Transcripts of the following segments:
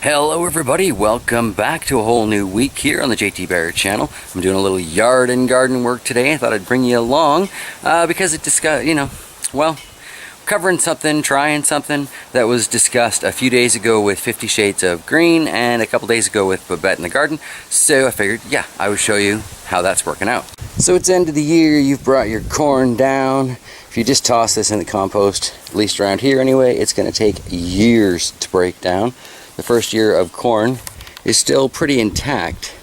Hello everybody, welcome back to a whole new week here on the JT Barrett channel. I'm doing a little yard and garden work today. I thought I'd bring you along because it discussed, covering something, trying something that was discussed a few days ago with 50 Shades of Green and a couple days ago with Babette in the garden. So I figured, I would show you how that's working out. So it's end of the year, you've brought your corn down. If you just toss this in the compost, at least around here anyway, it's going to take years to break down. The first year of corn is still pretty intact,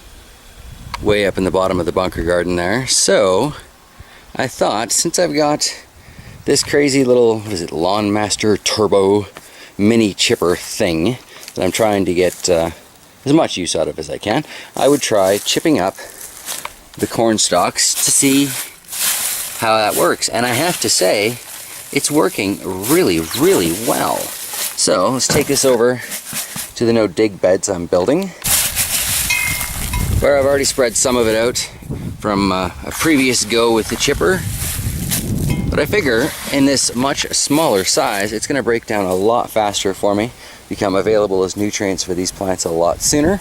way up in the bottom of the bunker garden there. So I thought, since I've got this crazy little, Lawn Master Turbo mini chipper thing that I'm trying to get as much use out of as I can, I would try chipping up the corn stalks to see how that works. And I have to say, it's working really, really well. So let's take this over to the no dig beds I'm building, where I've already spread some of it out from a previous go with the chipper. But I figure in this much smaller size, it's going to break down a lot faster for me, become available as nutrients for these plants a lot sooner.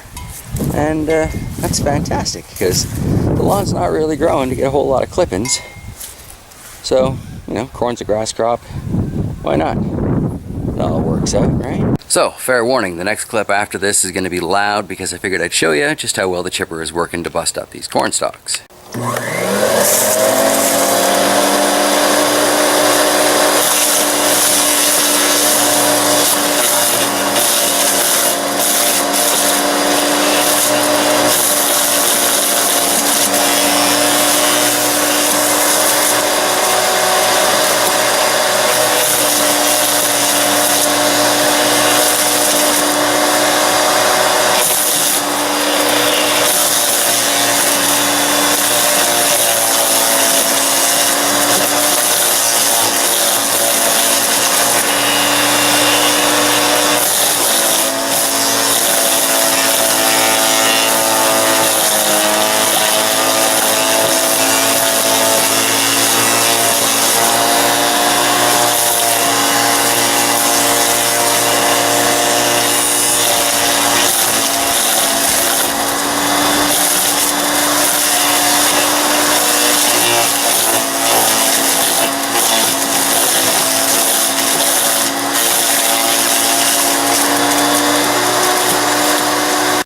And that's fantastic, because the lawn's not really growing to get a whole lot of clippings. So, corn's a grass crop. Why not? It all works out, right? So, fair warning, the next clip after this is going to be loud because I figured I'd show you just how well the chipper is working to bust up these corn stalks.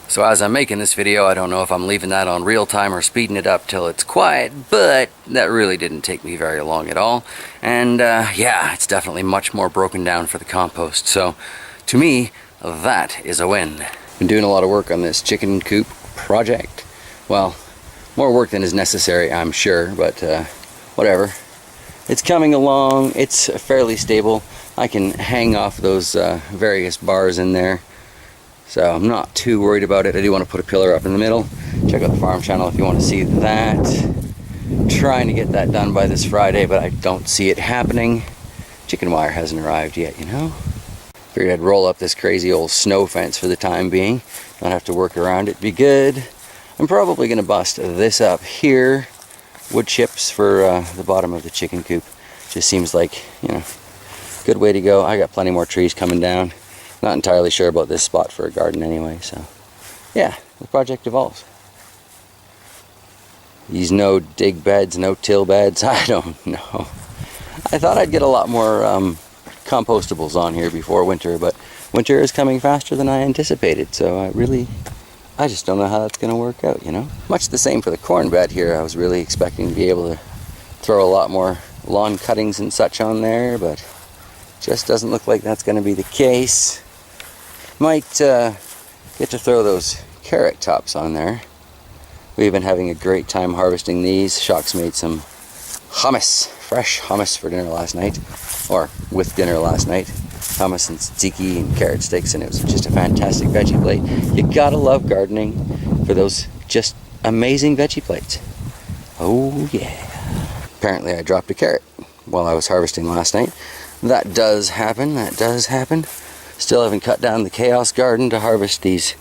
So as I'm making this video, I don't know if I'm leaving that on real time or speeding it up till it's quiet, but that really didn't take me very long at all. And it's definitely much more broken down for the compost. So to me, that is a win. Been doing a lot of work on this chicken coop project. Well, more work than is necessary, I'm sure, but whatever. It's coming along, it's fairly stable. I can hang off those various bars in there. So I'm not too worried about it. I do want to put a pillar up in the middle. Check out the farm channel if you want to see that. Trying to get that done by this Friday, but I don't see it happening. Chicken wire hasn't arrived yet, Figured I'd roll up this crazy old snow fence for the time being. Not have to work around it. Be good. I'm probably going to bust this up here. Wood chips for the bottom of the chicken coop. Just seems like, good way to go. I got plenty more trees coming down. Not entirely sure about this spot for a garden anyway, so the project evolves. These no dig beds, no till beds, I don't know. I thought I'd get a lot more compostables on here before winter, but winter is coming faster than I anticipated, so I just don't know how that's going to work out, Much the same for the corn bed here. I was really expecting to be able to throw a lot more lawn cuttings and such on there, but just doesn't look like that's going to be the case. Might get to throw those carrot tops on there. We've been having a great time harvesting these. Shock's made some hummus, fresh hummus for dinner last night, or with dinner last night. Hummus and tzatziki and carrot sticks, and it was just a fantastic veggie plate. You gotta love gardening for those just amazing veggie plates. Oh yeah. Apparently I dropped a carrot while I was harvesting last night. That does happen. Still haven't cut down the chaos garden to harvest these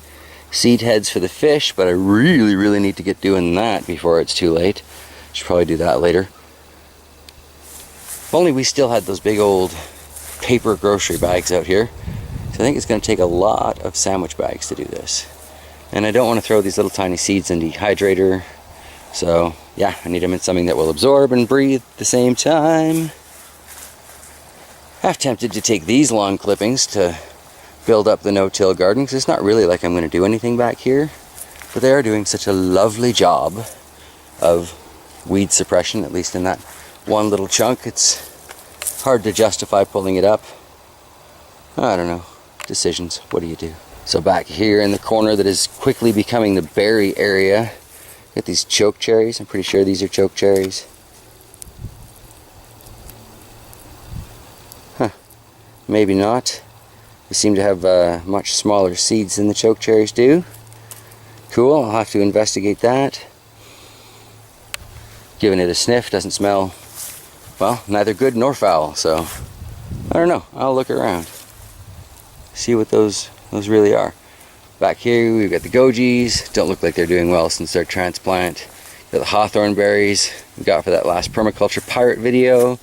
seed heads for the fish, but I really, really need to get doing that before it's too late. Should probably do that later. If only we still had those big old paper grocery bags out here. So I think it's going to take a lot of sandwich bags to do this. And I don't want to throw these little tiny seeds in the dehydrator. So yeah, I need them in something that will absorb and breathe at the same time. Half tempted to take these long clippings to build up the no-till garden, because it's not really like I'm going to do anything back here. But they are doing such a lovely job of weed suppression, at least in that one little chunk. It's hard to justify pulling it up. I don't know. Decisions. What do you do? So back here in the corner that is quickly becoming the berry area, got these choke cherries. I'm pretty sure these are choke cherries. Huh. Maybe not. They seem to have much smaller seeds than the choke cherries do. Cool. I'll have to investigate that. Giving it a sniff. Doesn't smell, well, neither good nor foul. So I don't know. I'll look around. See what those really are. Back here we've got the gojis. Don't look like they're doing well since their transplant. Got the hawthorn berries we got for that last permaculture pirate video.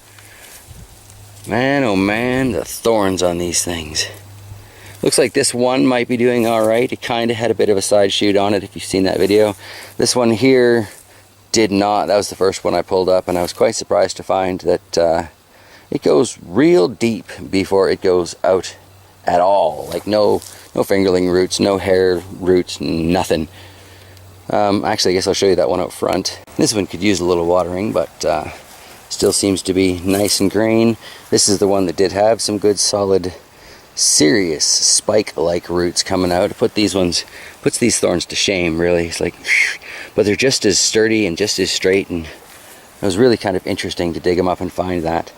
Man, oh man, the thorns on these things. Looks like this one might be doing alright. It kind of had a bit of a side shoot on it if you've seen that video. This one here did not. That was the first one I pulled up, and I was quite surprised to find that it goes real deep before it goes out at all. Like no fingerling roots, no hair roots, nothing. Actually, I guess I'll show you that one out front. This one could use a little watering, but still seems to be nice and green. This is the one that did have some good solid serious spike-like roots coming out. Puts these thorns to shame, really. It's like, but they're just as sturdy and just as straight, and it was really kind of interesting to dig them up and find that.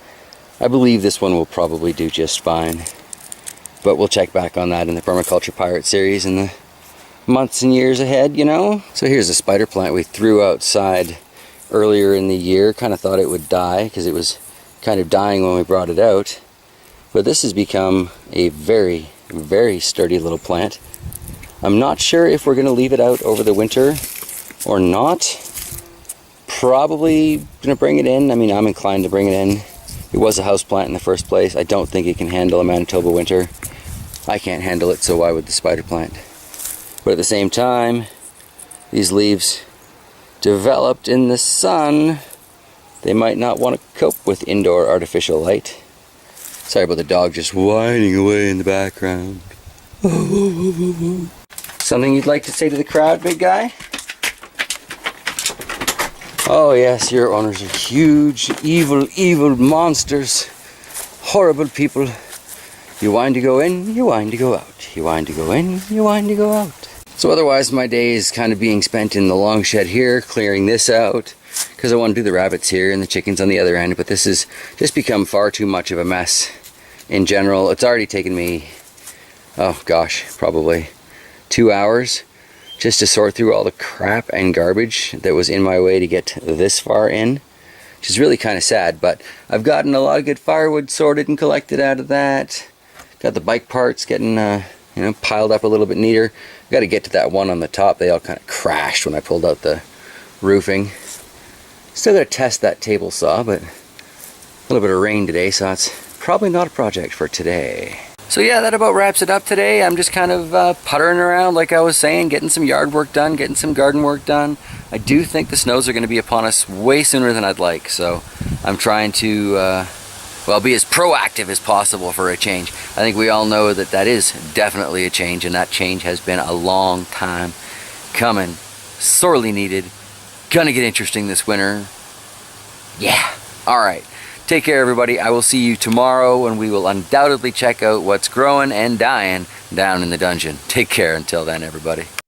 I believe this one will probably do just fine, but we'll check back on that in the Permaculture Pirate series in the months and years ahead, you know. So here's a spider plant we threw outside earlier in the year. Kind of thought it would die because it was kind of dying when we brought it out. But this has become a very, very sturdy little plant. I'm not sure if we're going to leave it out over the winter or not. Probably going to bring it in. I mean, I'm inclined to bring it in. It was a house plant in the first place. I don't think it can handle a Manitoba winter. I can't handle it, so why would the spider plant? But at the same time, these leaves developed in the sun. They might not want to cope with indoor artificial light. Sorry about the dog just whining away in the background. Something you'd like to say to the crowd, big guy? Oh yes, your owners are huge, evil, evil monsters. Horrible people. You whine to go in, you whine to go out. You whine to go in, you whine to go out. So otherwise my day is kind of being spent in the long shed here, clearing this out, because I want to do the rabbits here and the chickens on the other end, but this has just become far too much of a mess in general. It's already taken me, oh gosh, probably 2 hours just to sort through all the crap and garbage that was in my way to get this far in, which is really kind of sad, but I've gotten a lot of good firewood sorted and collected out of that. Got the bike parts getting piled up a little bit neater. Got to get to that one on the top. They all kind of crashed when I pulled out the roofing. Still got to test that table saw, but a little bit of rain today, so it's probably not a project for today. So yeah, that about wraps it up today. I'm just kind of puttering around, like I was saying, getting some yard work done, getting some garden work done. I do think the snows are going to be upon us way sooner than I'd like, so I'm trying to be as proactive as possible for a change. I think we all know that that is definitely a change, and that change has been a long time coming. Sorely needed. Gonna get interesting this winter. Yeah. Alright. Take care, everybody. I will see you tomorrow when we will undoubtedly check out what's growing and dying down in the dungeon. Take care until then, everybody.